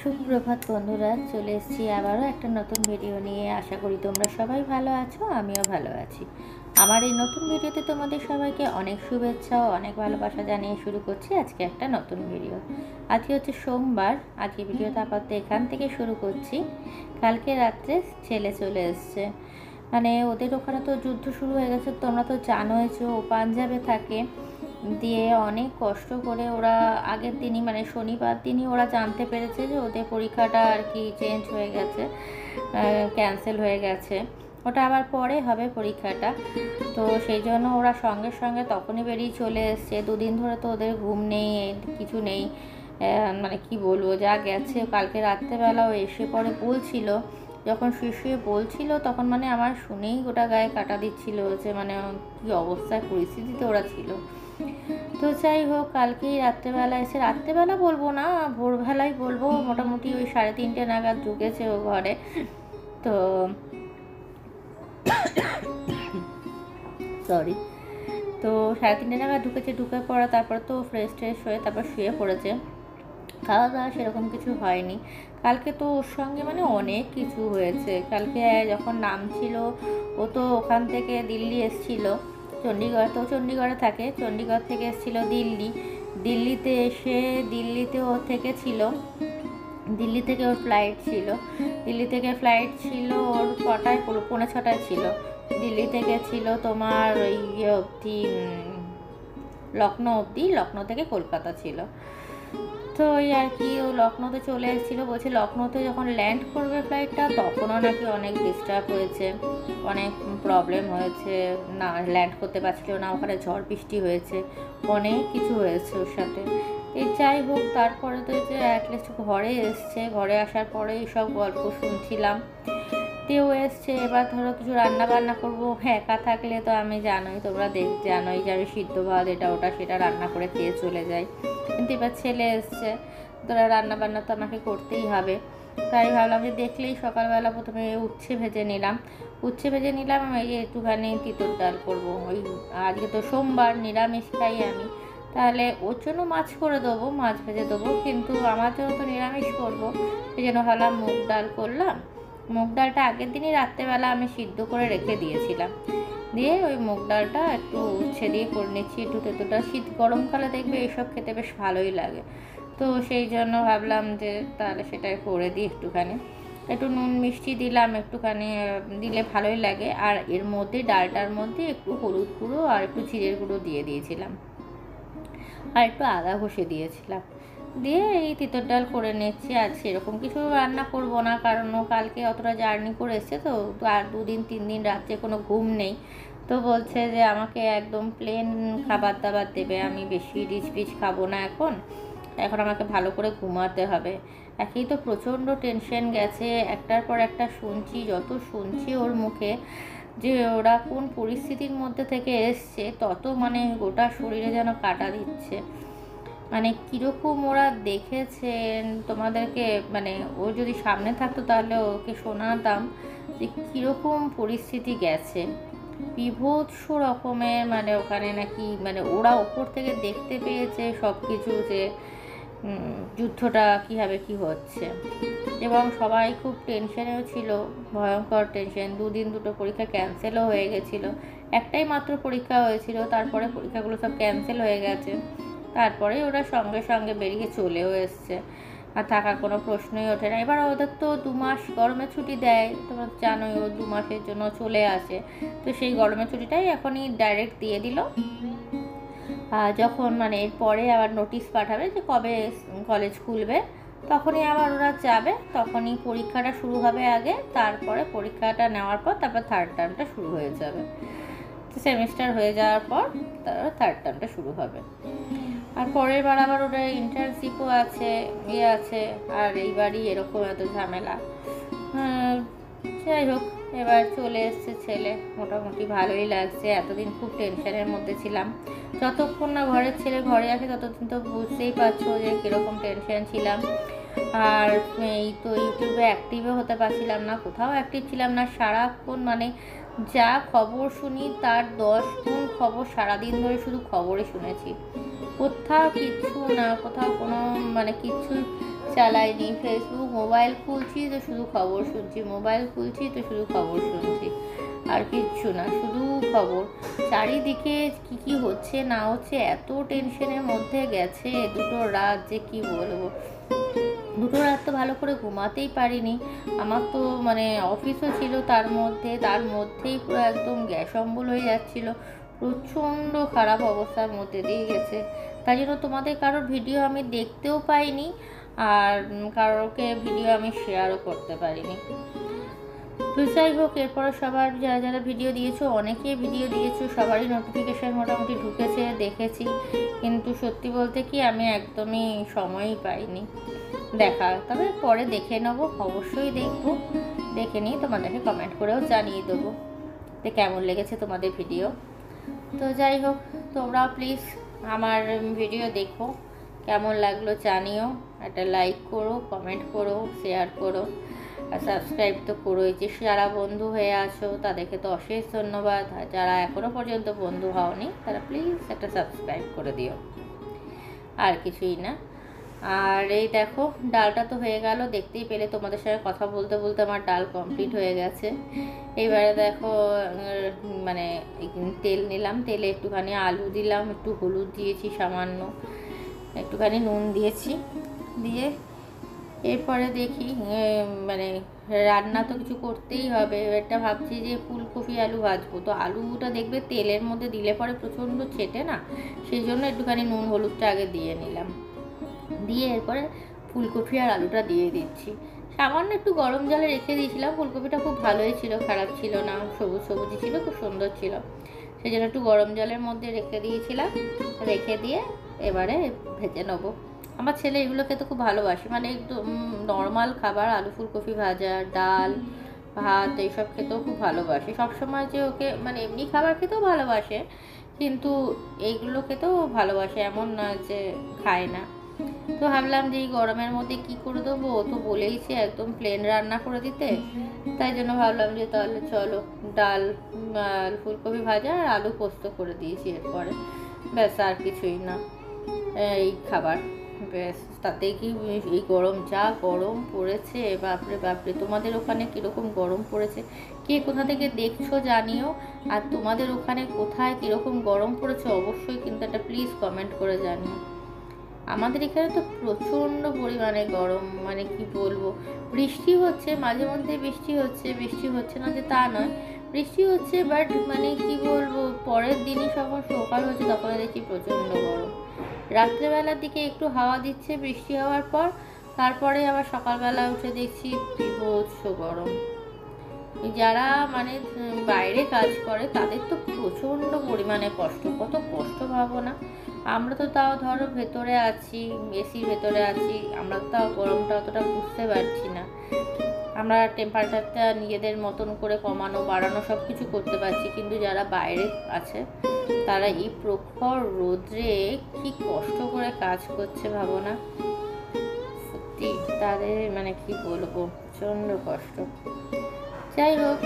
সুপ্রভাত বন্ধুরা, চলে এসেছি আবারও একটা নতুন ভিডিও নিয়ে। আশা করি তোমরা সবাই ভালো আছো, আমিও ভালো আছি। আমার এই নতুন ভিডিওতে তোমাদের সবাইকে অনেক শুভেচ্ছা ও অনেক ভালোবাসা জানিয়ে শুরু করছি আজকে একটা নতুন ভিডিও। আজকে হচ্ছে সোমবার। আজকে ভিডিওটা আপাতত এখান থেকে শুরু করছি। কালকে রাত্রে ছেলে চলে এসছে, মানে ওদের ওখানে তো যুদ্ধ শুরু হয়ে গেছে, তোমরা তো জানোই যে ও পাঞ্জাবে থাকে। দিয়ে অনেক কষ্ট করে ওরা আগের দিনই, মানে শনিবার দিনই ওরা জানতে পেরেছে যে ওদের পরীক্ষাটা আর কি চেঞ্জ হয়ে গেছে, ক্যান্সেল হয়ে গেছে। ওটা আবার পরে হবে পরীক্ষাটা। তো সেই জন্য ওরা সঙ্গে সঙ্গে তখনই বেরিয়ে চলে এসছে। দুদিন ধরে তো ওদের ঘুম নেই, কিছু নেই। মানে কি বলবো, যা গেছে। কালকে রাত্রেবেলাও এসে পরে বলছিল, যখন শুয়ে শুয়ে বলছিল তখন মানে আমার শুনেই গোটা গায়ে কাটা দিচ্ছিল যে মানে কী অবস্থায় পরিস্থিতিতে ওরা ছিল। তো যাই হোক, কালকেই রাত্রেবেলা এসে, রাত্রেবেলা বলবো না, ভোরবেলাই বলবো, মোটামুটি ওই 3:30 নাগাদ ঢুকেছে ও ঘরে। তো সরি, তো 3:30 নাগাদ ঢুকেছে। ঢুকে পড়া তারপর তো ফ্রেশ ট্রেশ হয়ে তারপর শুয়ে পড়েছে। খাওয়া দাওয়া সেরকম কিছু হয়নি। কালকে তো ওর সঙ্গে মানে অনেক কিছু হয়েছে। কালকে যখন নামছিল, ও তো ওখান থেকে দিল্লি এসছিল, চণ্ডীগড়, তো চণ্ডীগড়ে থাকে, চণ্ডীগড় থেকে এসেছিলো দিল্লি। দিল্লিতে এসে দিল্লিতে ও থেকেছিল। দিল্লি থেকে ওর ফ্লাইট ছিল, দিল্লি থেকে ফ্লাইট ছিল ওর কটায়, 6:45 ছিল। দিল্লি থেকে ছিল তোমার ওই অবধি, লখনৌ অবধি। লখনৌ থেকে কলকাতা ছিল। তো ওই আর কি, ও লখনৌতে চলে এসেছিলো। বলছে লখনৌতে যখন ল্যান্ড করবে ফ্লাইটটা তখনও নাকি অনেক ডিস্টার্ব হয়েছে, অনেক প্রবলেম হয়েছে, না ল্যান্ড করতে পারছিল না, ওখানে ঝড় বৃষ্টি হয়েছে, অনেক কিছু হয়েছে ওর সাথে। এই যাই হোক, তারপরে তো যে অ্যাটলিস্ট ঘরে এসছে, ঘরে আসার পরে এইসব গল্প শুনছিলাম। তেও এসছে, এবার ধরো কিছু রান্না বান্না করবো। একা থাকলে তো আমি জানোই, তোমরা জানোই যে আমি সিদ্ধ ভাত এটা ওটা সেটা রান্না করে খেয়ে চলে যাই। কিন্তু এবার ছেলে এসছে, তোরা রান্না বান্না তো আমাকে করতেই হবে। তাই ভাবলাম যে দেখলেই সকালবেলা প্রথমে উচ্ছে ভেজে নিলাম। এই যে একটুখানি তিতর ডাল করবো। ওই আজকে তো সোমবার, নিরামিষ খাই আমি, তাহলে ওর জন্য মাছ করে দেবো, মাছ ভেজে দেবো, কিন্তু আমার জন্য তো নিরামিষ করবো। সেই জন্য ভাবলাম মুগ ডাল করলাম। মুগ ডালটা আগের দিনই রাত্রেবেলা আমি সিদ্ধ করে রেখে দিয়েছিলাম। দিয়ে ওই মুগ ডালটা একটু উচ্ছে দিয়ে করে নিচ্ছি, একটু তেঁতুলটা। শীত গরমকালে দেখবে এইসব খেতে বেশ ভালোই লাগে। তো সেই জন্য ভাবলাম যে তাহলে সেটাই করে দিই। একটু নুন মিষ্টি দিলাম, একটুখানি দিলে ভালোই লাগে। আর এর মধ্যে, ডালটার মধ্যে একটু হলুদ গুঁড়ো আর একটু জিরের গুঁড়ো দিয়ে দিয়েছিলাম, আর একটু আদা ঘষে দিয়েছিলাম। দিয়ে এই তিতর ডাল করে নিচ্ছি। আর সেরকম কিছু রান্না করব না, কারণ ও কালকে অতটা জার্নি করে এসছে, তো আর 2-3 দিন রাত্রে কোনো ঘুম নেই। তো বলছে যে আমাকে একদম প্লেন খাবার দাবার দেবে, আমি বেশি রিচ পিচ খাবো না, এখন আমাকে ভালো করে ঘুমাতে হবে। একেই তো প্রচণ্ড টেনশন গেছে, একটার পর একটা শুনছি, যত শুনছি ওর মুখে যে ওরা কোন পরিস্থিতির মধ্যে থেকে এসছে, তত মানে গোটা শরীরে যেন কাটা দিচ্ছে। মানে কীরকম ওরা দেখেছেন তোমাদেরকে, মানে ও যদি সামনে থাকতো তাহলে ওকে শোনাতাম যে কীরকম পরিস্থিতি গেছে, বিভৎস রকমের। মানে ওখানে নাকি মানে ওরা ওপর থেকে দেখতে পেয়েছে সব কিছু, যে যুদ্ধটা কীভাবে কী হচ্ছে। এবং সবাই খুব টেনশনেও ছিল, ভয়ঙ্কর টেনশন। 2 দিন 2টো পরীক্ষা ক্যান্সেলও হয়ে গেছিলো। একটাই মাত্র পরীক্ষা হয়েছিল, তারপরে পরীক্ষাগুলো সব ক্যান্সেল হয়ে গেছে। তারপরে ওরা সঙ্গে সঙ্গে বেরিয়ে চলেও এসছে, আর থাকার কোনো প্রশ্নই ওঠে না। এবার ওদের তো 2 মাস গরমের ছুটি দেয়, তোমরা জানোই, ও 2 মাসের জন্য চলে আসে। তো সেই গরমের ছুটিটাই এখনই ডাইরেক্ট দিয়ে দিল। যখন মানে এরপরে আবার নোটিশ পাঠাবে যে কবে কলেজ খুলবে, তখনই আবার ওরা যাবে, তখনই পরীক্ষাটা শুরু হবে আগে, তারপরে পরীক্ষাটা নেওয়ার পর তারপর থার্ড টার্মটা শুরু হয়ে যাবে। সেমিস্টার হয়ে যাওয়ার পর তারপর থার্ড টার্মটা শুরু হবে। আর পরের বার আবার ওদের ইন্টার্নশিপও আছে, আছে। আর এইবারই এরকম এত ঝামেলা। যাই হোক, এবার চলে এসছে ছেলে, মোটামুটি ভালোই লাগছে। এতদিন খুব টেনশনের মধ্যে ছিলাম। যতক্ষণ না ঘরের ছেলে ঘরে আসে ততদিন তো বুঝতেই পারছো যে কীরকম টেনশন ছিলাম। আর এই তো ইউটিউবে অ্যাক্টিভও হতে পারছিলাম না, কোথাও অ্যাক্টিভ ছিলাম না। সারাক্ষণ মানে যা খবর শুনি তার 10 গুণ খবর সারাদিন ধরে শুধু খবরে শুনেছি। কোথাও কিচ্ছু না, কোথাও কোনো মানে কিচ্ছু চালাইনি। ফেসবুক মোবাইল খুলছি তো শুধু খবর শুনছি, মোবাইল খুলছি তো শুধু খবর শুনছি, আর কিচ্ছু না, শুধু খবর। চারিদিকে কী কী হচ্ছে না হচ্ছে, এত টেনশনের মধ্যে গেছে দুটো রাত, যে কি বলবো। দুটো রাত তো ভালো করে ঘুমাতেই পারিনি। আমার তো মানে অফিসও ছিল, তার মধ্যেই পুরো একদম গ্যাস অম্বল হয়ে যাচ্ছিলো। প্রচণ্ড খারাপ অবস্থার মধ্যে দিয়ে গেছে। তাই জন্য তোমাদের কারোর ভিডিও আমি দেখতেও পাইনি, আর কারোকে ভিডিও আমি শেয়ারও করতে পারিনি। তো যাই হোক, এরপর সবার যারা যারা ভিডিও দিয়েছো, অনেকেই ভিডিও দিয়েছো, সবারই নোটিফিকেশান মোটামুটি ঢুকেছে, দেখেছি। কিন্তু সত্যি বলতে কি, আমি একদমই সময়ই পাইনি দেখার। তবে পরে দেখে নেবো, অবশ্যই দেখবো, দেখে নিয়ে তোমাদেরকে কমেন্ট করেও জানিয়ে দেবো যে কেমন লেগেছে তোমাদের ভিডিও। তো যাই হোক, তোমরাও প্লিজ আমার ভিডিও দেখো, কেমন লাগলো জানিও, একটা লাইক করো, কমেন্ট করো, শেয়ার করো, আর সাবস্ক্রাইব তো করোই। যে যারা বন্ধু হয়ে আছো তাদেরকে তো অশেষ ধন্যবাদ, আর যারা এখনও পর্যন্ত বন্ধু হওনি তারা প্লিজ একটা সাবস্ক্রাইব করে দিও, আর কিছুই না। আর এই দেখো, ডালটা তো হয়ে গেল, দেখতেই পেলে তোমাদের সঙ্গে কথা বলতে বলতে আমার ডাল কমপ্লিট হয়ে গেছে। এবারে দেখো মানে তেল নিলাম, তেলে একটুখানি আলু দিলাম, একটু হলুদ দিয়েছি সামান্য, একটুখানি নুন দিয়েছি, দিয়ে এরপরে দেখি মানে রান্না তো কিছু করতেই হবে। এটা ভাবছি যে ফুলকপি আলু ভাজবো, তো আলুটা দেখবে তেলের মধ্যে দিলে পরে প্রচণ্ড ছেটে না, সেই জন্য একটুখানি নুন হলুদটা আগে দিয়ে নিলাম, দিয়ে এরপরে ফুলকপি আর আলুটা দিয়ে দিচ্ছি। সামান্য একটু গরম জলে রেখে দিয়েছিলাম, ফুলকপিটা খুব ভালোই ছিল, খারাপ ছিল না, সবুজ সবুজই ছিল, খুব সুন্দর ছিল, সেই জন্য একটু গরম জলের মধ্যে রেখে দিয়েছিলাম। রেখে দিয়ে এবারে ভেজে নেবো। আমার ছেলে এগুলো খেতে খুব ভালোবাসে, মানে একদম নর্মাল খাবার, আলু ফুলকপি ভাজা, ডাল ভাত এইসব খেতেও খুব ভালোবাসে। সবসময় যে ওকে মানে এমনি খাবার খেতেও ভালোবাসে, কিন্তু এইগুলো খেতেও ভালোবাসে, এমন না যে খায় না। তো ভাবলাম যে এই গরমের মধ্যে কি করে দেবো, ও তো বলেইছে একদম প্লেন রান্না করে দিতে, তাই জন্য ভাবলাম যে তাহলে চলো ডাল ফুলকপি ভাজা আর আলু পোস্ত করে দিয়েছি, এরপরে ব্যাস, আর কিছুই না এই খাবার, ব্যাস। তাতে কি এই গরম, যা গরম পড়েছে, বাপরে বাপরে। তোমাদের ওখানে কীরকম গরম পড়েছে, কে কোথা থেকে দেখছো জানিও, আর তোমাদের ওখানে কোথায় কীরকম গরম পড়েছে অবশ্যই কিন্তু একটা প্লিজ কমেন্ট করে জানিও। আমাদের এখানে তো প্রচণ্ড পরিমাণে গরম, মানে কি বলবো। বৃষ্টি হচ্ছে মাঝে মধ্যে, বৃষ্টি হচ্ছে না যে তা নয়, বৃষ্টি হচ্ছে, বাট মানে কি বলবো, পরের দিনই যখন সকাল হচ্ছে তখন দেখছি প্রচণ্ড গরম। রাত্রেবেলার দিকে একটু হাওয়া দিচ্ছে বৃষ্টি হওয়ার পর, তারপরে আবার সকালবেলা উঠে দেখছি বিভৎস গরম। যারা মানে বাইরে কাজ করে তাদের তো প্রচণ্ড পরিমাণে কষ্ট, কত কষ্ট ভাবো না। আমরা তো তাও ধরো ভেতরে আছি, এসির ভেতরে আছি, আমরা তাও গরমটা অতটা বুঝতে পারছি না। আমরা টেম্পারেচারটা নিজেদের মতন করে কমানো বাড়ানো সব কিছু করতে পারছি, কিন্তু যারা বাইরে আছে তারা এই প্রখর রোদ্রে কি কষ্ট করে কাজ করছে ভাবো না, সত্যি তাদের মানে কি বলবো, প্রচণ্ড কষ্ট। যাই হোক,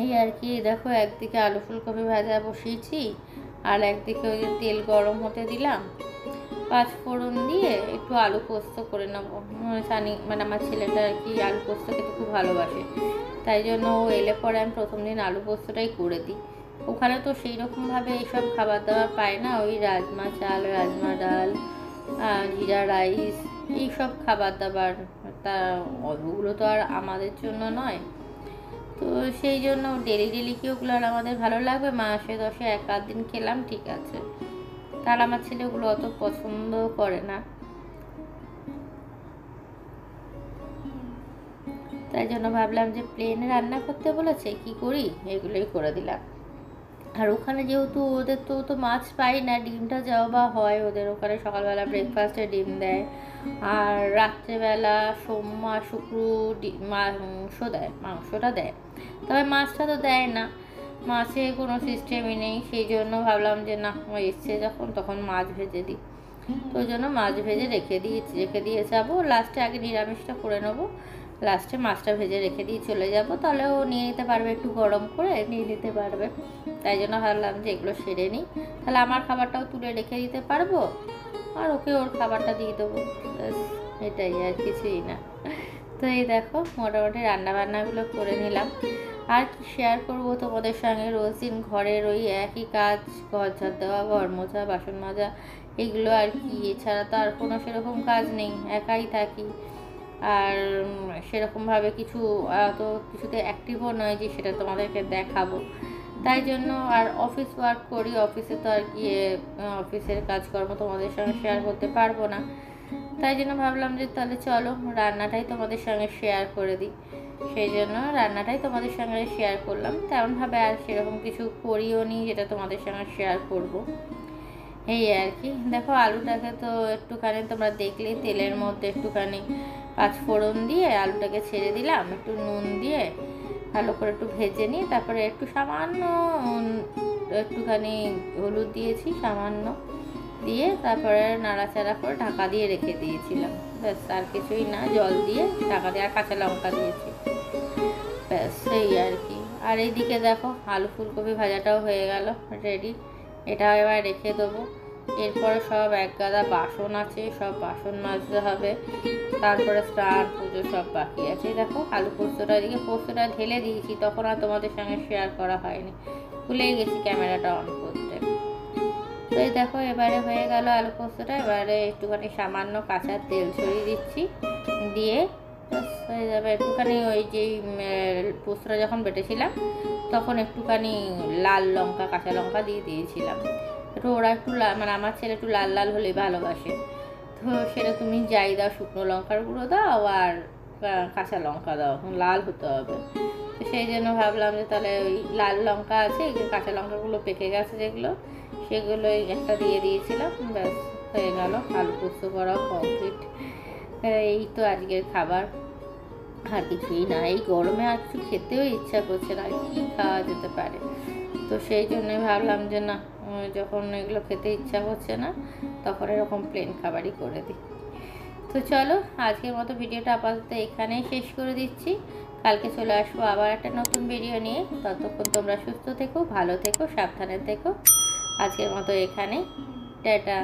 এই আর কি। দেখো, একদিকে আলু ফুলকপি ভাজা বসিয়েছি, আর একদিকে ওই যে তেল গরম হতে দিলাম, 5 ফোড়ন দিয়ে একটু আলু পোস্ত করে নেবো। জানি মানে আমার ছেলেটা আর কি আলু পোস্ত খেতে খুব ভালোবাসে, তাই জন্য ও এলে পরে আমি প্রথম দিন আলু পোস্তটাই করে দিই। ওখানে তো সেই রকমভাবে এইসব খাবার দাবার পায় না, ওই রাজমা চাল, রাজমা ডাল, জিরা রাইস, এইসব খাবার দাবার, তা ওগুলো তো আর আমাদের জন্য নয়। তো সেই জন্য ডেলি কি ওগুলো আর আমাদের ভালো লাগবে? মাসে 10-এ 1-8 দিন খেলাম, ঠিক আছে, তার আমার ছেলে ওগুলো অত পছন্দ করে না, তাই জন্য ভাবলাম যে প্লেন রান্না করতে বলেছে, কি করি, এগুলোই করে দিলাম। আর ওখানে যেহেতু ওদের তো মাছ পাই না, ডিমটা যাও বা হয় ওদের ওখানে, সকালবেলা ব্রেকফাস্টে ডিম দেয়, আর রাত্রেবেলা সোমবার শুক্র মাংসটা দেয়, তবে মাছটা তো দেয় না, মাছে কোনো সিস্টেমই নেই। সেই জন্য ভাবলাম যে না, এসছে যখন তখন মাছ ভেজে দিই, তো ওই জন্য মাছ ভেজে রেখে দিয়ে যাবো। লাস্টে আগে নিরামিষটা করে নেবো, লাস্টে মাছটা ভেজে রেখে দিয়ে চলে যাব, তাহলে ও নিয়ে নিতে পারবে, একটু গরম করে নিয়ে নিতে পারবে। তাই জন্য ভাবলাম যে এগুলো সেরে নিই, তাহলে আমার খাবারটাও তুলে রেখে দিতে পারবো, আর ওকে ওর খাবারটা দিয়ে দেবো। এটাই আর কিছুই না। তো এই দেখো মোটামুটি রান্নাবান্নাগুলো করে নিলাম। আর কি শেয়ার করবো তোমাদের সঙ্গে, রোজ দিন ঘরের ওই একই কাজ, ঘর ঝাড় দেওয়া, ঘর মোছা, বাসন মাজা, এগুলো আর কি। এছাড়া তো আর কোনো সেরকম কাজ নেই, একাই থাকি। আর সেরকমভাবে কিছু তো কিছুতে অ্যাক্টিভও নয় যে সেটা তোমাদেরকে দেখাবো। তাই জন্য আর অফিস ওয়ার্ক করি, অফিসে তো আর গিয়ে অফিসের কাজকর্ম তোমাদের সঙ্গে শেয়ার করতে পারবো না। তাই জন্য ভাবলাম যে তাহলে চলো রান্নাটাই তোমাদের সঙ্গে শেয়ার করে দিই। সেই জন্য রান্নাটাই তোমাদের সঙ্গে শেয়ার করলাম। তেমনভাবে আর সেরকম কিছু করিও নি যেটা তোমাদের সঙ্গে শেয়ার করব। এই আর কি। দেখো আলুটাকে তো একটুখানি তোমরা দেখলেই তেলের মধ্যে একটুখানি পাঁচফোড়ন দিয়ে আলুটাকে ছেড়ে দিলাম, একটু নুন দিয়ে ভালো করে একটু ভেজে নিয়ে তারপরে একটু সামান্য একটুখানি হলুদ দিয়েছি সামান্য, দিয়ে তারপরে নাড়াচাড়া করে ঢাকা দিয়ে রেখে দিয়েছিলাম। ব্যাস আর কিছুই না, জল দিয়ে ঢাকা দিয়ে আর কাঁচা লঙ্কা দিয়েছি, ব্যাস সেই আর কি। আর এইদিকে দেখো আলু ফুলকপি ভাজাটাও হয়ে গেল রেডি। এটা এবার রেখে দেবো। এরপরে সব এক গাদা বাসন আছে, সব বাসন মাজতে হবে। তারপরে স্নান পুজো সব বাকি আছে। দেখো আলু পোস্তটা, এদিকে পোস্তটা ঢেলে দিয়েছি, তখন আর তোমাদের সঙ্গে শেয়ার করা হয়নি, ভুলেই গেছি ক্যামেরাটা অন করতে। তো এই দেখো এবারে হয়ে গেল আলু পোস্তটা। এবারে একটুখানি সামান্য কাঁচা তেল ছড়িয়ে দিচ্ছি, দিয়ে হয়ে যাবে। একটুখানি ওই যে পোস্তটা যখন বেটেছিলাম তখন একটুখানি লাল লঙ্কা, কাঁচা লঙ্কা দিয়ে দিয়েছিলাম। একটু ওরা একটু মানে আমার ছেলে একটু লাল লাল হলেই ভালোবাসে, তো সেটা তুমি যাই দাও, শুকনো লঙ্কার গুঁড়ো দাও আর কাঁচা লঙ্কা দাও, লাল হতে হবে। তো সেই জন্য ভাবলাম যে তাহলে ওই লাল লঙ্কা আছে, কাঁচা লঙ্কাগুলো পেকে গেছে যেগুলো, সেগুলোই একটা দিয়ে দিয়েছিলাম। ব্যাস হয়ে গেল, আলু পোস্ত করাও কমপ্লিট। এই তো আজকের খাবার, আর কিছুই না। এই গরমে আর কিছু খেতেও ইচ্ছা করছে না, কী খাওয়া যেতে পারে। তো সেই জন্যই ভাবলাম যে না, যখন এগুলো খেতে ইচ্ছা করছে না তখন এরকম প্লেন খাবারই করে দিই। তো চলো আজকের মতো ভিডিওটা আপাতত এখানেই শেষ করে দিচ্ছি। কালকে চলে আসবো আবার একটা নতুন ভিডিও নিয়ে। ততক্ষণ তোমরা সুস্থ থেকো, ভালো থেকো, সাবধানে থেকো। আজকের মতো এখানে টাটা।